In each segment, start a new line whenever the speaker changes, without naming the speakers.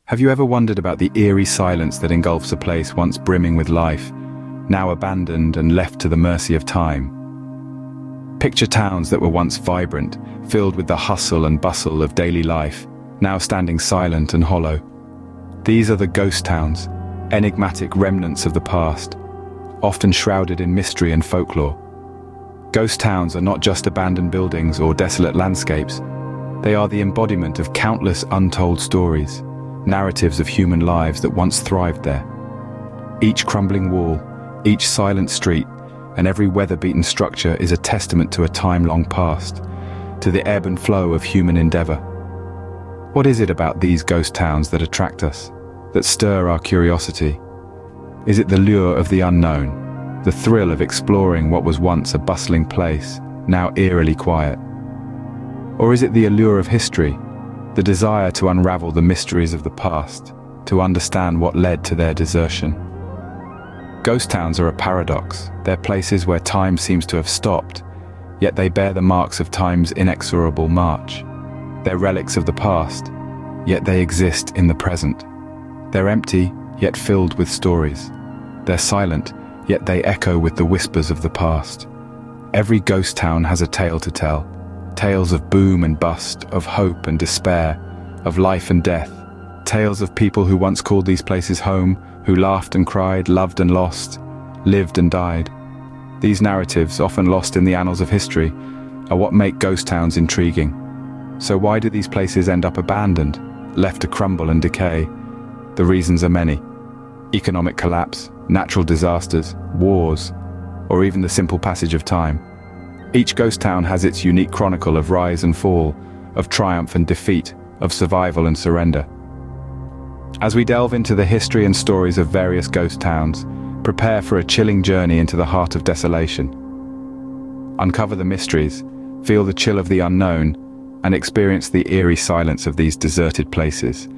Have you ever wondered about the eerie silence that engulfs a place once brimming with life, now abandoned and left to the mercy of time? Picture towns that were once vibrant, filled with the hustle and bustle of daily life, now standing silent and hollow. These are the ghost towns, enigmatic remnants of the past, often shrouded in mystery and folklore. Ghost towns are not just abandoned buildings or desolate landscapes. They are the embodiment of countless untold stories, narratives of human lives that once thrived there. Each crumbling wall, each silent street, and every weather-beaten structure is a testament to a time long past, to the ebb and flow of human endeavor. What is it about these ghost towns that attract us, that stir our curiosity? Is it the lure of the unknown, the thrill of exploring what was once a bustling place, now eerily quiet? Or is it the allure of history, the desire to unravel the mysteries of the past, to understand what led to their desertion? Ghost towns are a paradox. They're places where time seems to have stopped, yet they bear the marks of time's inexorable march. They're relics of the past, yet they exist in the present. They're empty, yet filled with stories. They're silent, yet they echo with the whispers of the past. Every ghost town has a tale to tell. Tales of boom and bust, of hope and despair, of life and death. Tales of people who once called these places home, who laughed and cried, loved and lost, lived and died. These narratives, often lost in the annals of history, are what make ghost towns intriguing. So why do these places end up abandoned, left to crumble and decay? The reasons are many. Economic collapse, natural disasters, wars, or even the simple passage of time. Each ghost town has its unique chronicle of rise and fall, of triumph and defeat, of survival and surrender. As we delve into the history and stories of various ghost towns, prepare for a chilling journey into the heart of desolation. Uncover the mysteries, feel the chill of the unknown, and experience the eerie silence of these deserted places.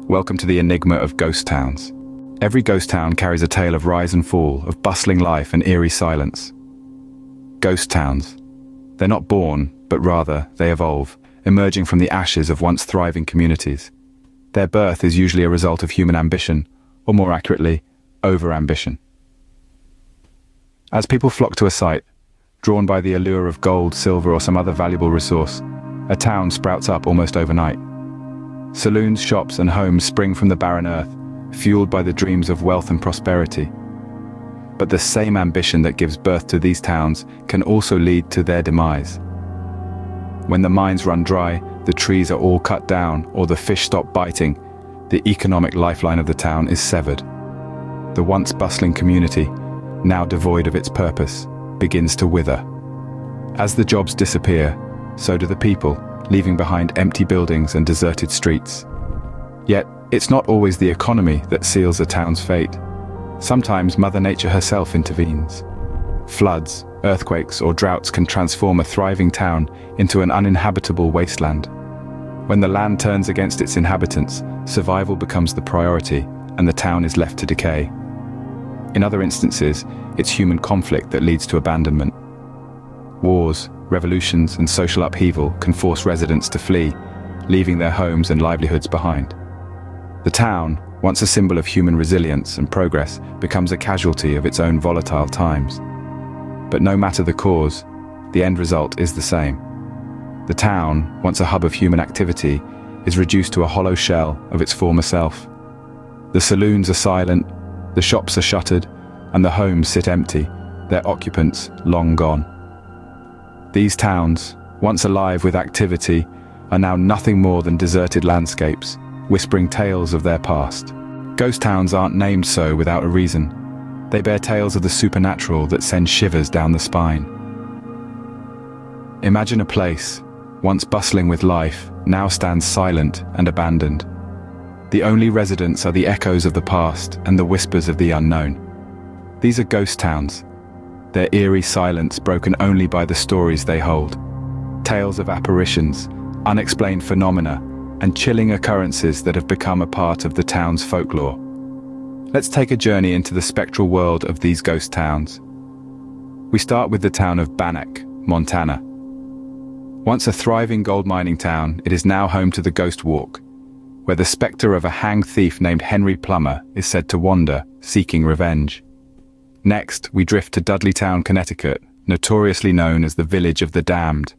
Welcome to the enigma of ghost towns. Every ghost town carries a tale of rise and fall, of bustling life and eerie silence. Ghost towns. They're not born, but rather they evolve, emerging from the ashes of once thriving communities. Their birth is usually a result of human ambition, or more accurately, over-ambition. As people flock to a site, drawn by the allure of gold, silver, or some other valuable resource, a town sprouts up almost overnight. Saloons, shops, and homes spring from the barren earth, fueled by the dreams of wealth and prosperity. But the same ambition that gives birth to these towns can also lead to their demise. When the mines run dry, the trees are all cut down, or the fish stop biting, the economic lifeline of the town is severed. The once bustling community, now devoid of its purpose, begins to wither. As the jobs disappear, so do the people, leaving behind empty buildings and deserted streets. Yet, it's not always the economy that seals a town's fate. Sometimes Mother Nature herself intervenes. Floods, earthquakes, or droughts can transform a thriving town into an uninhabitable wasteland. When the land turns against its inhabitants, survival becomes the priority, and the town is left to decay. In other instances, it's human conflict that leads to abandonment. Wars, revolutions, and social upheaval can force residents to flee, leaving their homes and livelihoods behind. The town, once a symbol of human resilience and progress, becomes a casualty of its own volatile times. But no matter the cause, the end result is the same. The town, once a hub of human activity, is reduced to a hollow shell of its former self. The saloons are silent, the shops are shuttered, and the homes sit empty, their occupants long gone. These towns, once alive with activity, are now nothing more than deserted landscapes, whispering tales of their past. Ghost towns aren't named so without a reason. They bear tales of the supernatural that send shivers down the spine. Imagine a place, once bustling with life, now stands silent and abandoned. The only residents are the echoes of the past and the whispers of the unknown. These are ghost towns, their eerie silence broken only by the stories they hold. Tales of apparitions, unexplained phenomena, and chilling occurrences that have become a part of the town's folklore. Let's take a journey into the spectral world of these ghost towns. We start with the town of Bannack, Montana. Once a thriving gold mining town, it is now home to the Ghost Walk. where the spectre of a hanged thief named Henry Plummer is said to wander, seeking revenge. Next, we drift to Dudleytown, Connecticut, notoriously known as the Village of the Damned.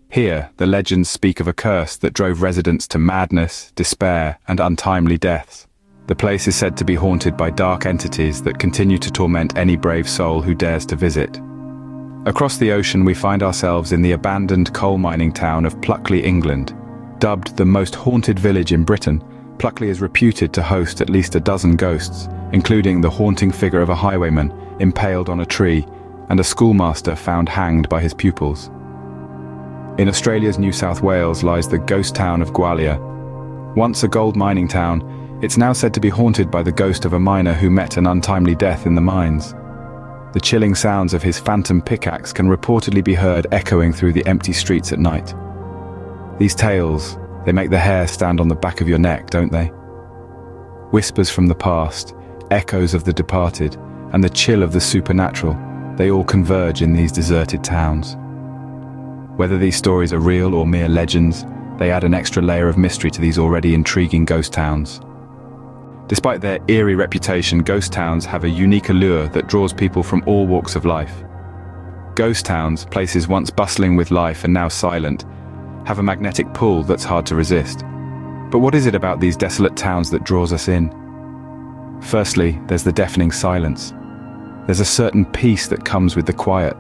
Here, the legends speak of a curse that drove residents to madness, despair, and untimely deaths. The place is said to be haunted by dark entities that continue to torment any brave soul who dares to visit. Across the ocean, we find ourselves in the abandoned coal mining town of Pluckley, England. Dubbed the most haunted village in Britain, Pluckley is reputed to host at least a dozen ghosts, including the haunting figure of a highwayman impaled on a tree and a schoolmaster found hanged by his pupils. In Australia's New South Wales lies the ghost town of Gwalior. Once a gold mining town, it's now said to be haunted by the ghost of a miner who met an untimely death in the mines. The chilling sounds of his phantom pickaxe can reportedly be heard echoing through the empty streets at night. These tales, they make the hair stand on the back of your neck, don't they? Whispers from the past, echoes of the departed, and the chill of the supernatural, they all converge in these deserted towns. Whether these stories are real or mere legends, they add an extra layer of mystery to these already intriguing ghost towns. Despite their eerie reputation, ghost towns have a unique allure that draws people from all walks of life. Ghost towns, places once bustling with life and now silent, have a magnetic pull that's hard to resist. But what is it about these desolate towns that draws us in? Firstly, there's the deafening silence. There's a certain peace that comes with the quiet,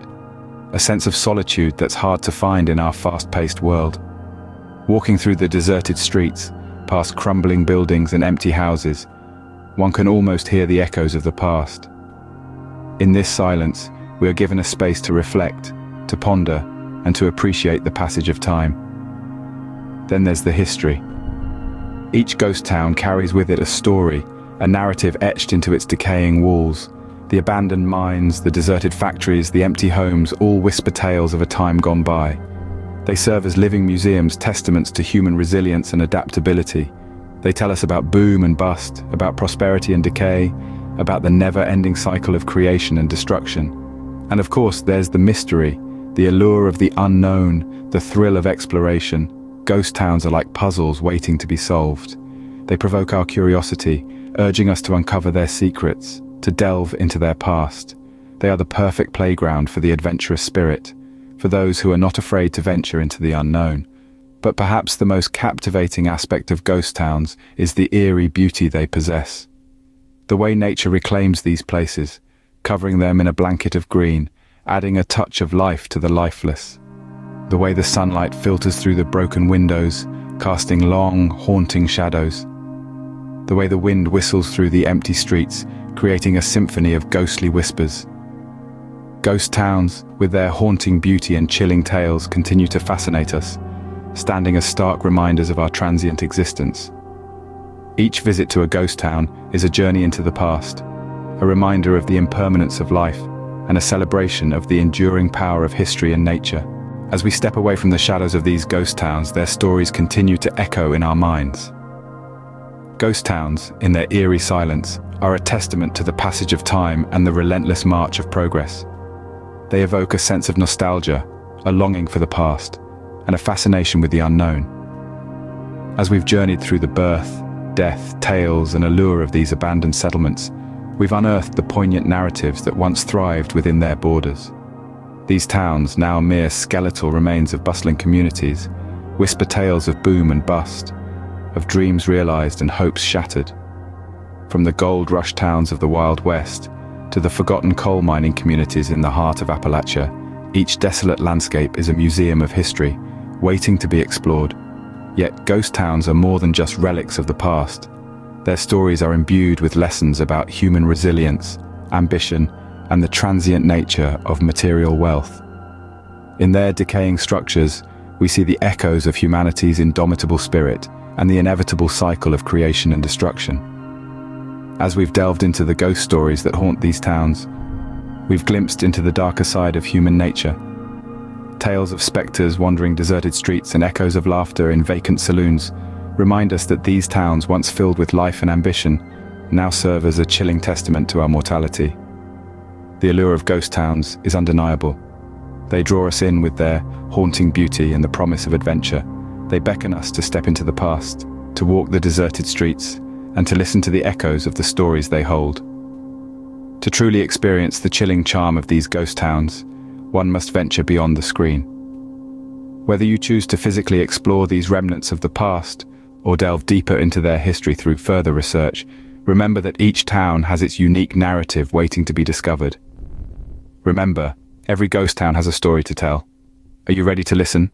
a sense of solitude that's hard to find in our fast-paced world. Walking through the deserted streets, past crumbling buildings and empty houses, one can almost hear the echoes of the past. In this silence, we are given a space to reflect, to ponder, and to appreciate the passage of time. Then there's the history. Each ghost town carries with it a story, a narrative etched into its decaying walls. The abandoned mines, the deserted factories, the empty homes all whisper tales of a time gone by. They serve as living museums, testaments to human resilience and adaptability. They tell us about boom and bust, about prosperity and decay, about the never-ending cycle of creation and destruction. And of course, there's the mystery, the allure of the unknown, the thrill of exploration. Ghost towns are like puzzles waiting to be solved. They provoke our curiosity, urging us to uncover their secrets, to delve into their past. They are the perfect playground for the adventurous spirit, for those who are not afraid to venture into the unknown. But perhaps the most captivating aspect of ghost towns is the eerie beauty they possess. The way nature reclaims these places, covering them in a blanket of green, adding a touch of life to the lifeless. The way the sunlight filters through the broken windows, casting long, haunting shadows. The way the wind whistles through the empty streets, creating a symphony of ghostly whispers. Ghost towns, with their haunting beauty and chilling tales, continue to fascinate us, standing as stark reminders of our transient existence. Each visit to a ghost town is a journey into the past, a reminder of the impermanence of life, and a celebration of the enduring power of history and nature. As we step away from the shadows of these ghost towns, their stories continue to echo in our minds. Ghost towns, in their eerie silence, are a testament to the passage of time and the relentless march of progress. They evoke a sense of nostalgia, a longing for the past, and a fascination with the unknown. As we've journeyed through the birth, death, tales, and allure of these abandoned settlements, we've unearthed the poignant narratives that once thrived within their borders. These towns, now mere skeletal remains of bustling communities, whisper tales of boom and bust, of dreams realized and hopes shattered. From the gold rush towns of the Wild West to the forgotten coal mining communities in the heart of Appalachia, each desolate landscape is a museum of history, waiting to be explored. Yet ghost towns are more than just relics of the past. Their stories are imbued with lessons about human resilience, ambition, and the transient nature of material wealth. In their decaying structures, we see the echoes of humanity's indomitable spirit and the inevitable cycle of creation and destruction. As we've delved into the ghost stories that haunt these towns, we've glimpsed into the darker side of human nature. Tales of specters wandering deserted streets and echoes of laughter in vacant saloons remind us that these towns, once filled with life and ambition, now serve as a chilling testament to our mortality. The allure of ghost towns is undeniable. They draw us in with their haunting beauty and the promise of adventure. They beckon us to step into the past, to walk the deserted streets, and to listen to the echoes of the stories they hold. To truly experience the chilling charm of these ghost towns, one must venture beyond the screen. Whether you choose to physically explore these remnants of the past, or delve deeper into their history through further research, remember that each town has its unique narrative waiting to be discovered. Remember, every ghost town has a story to tell. Are you ready to listen?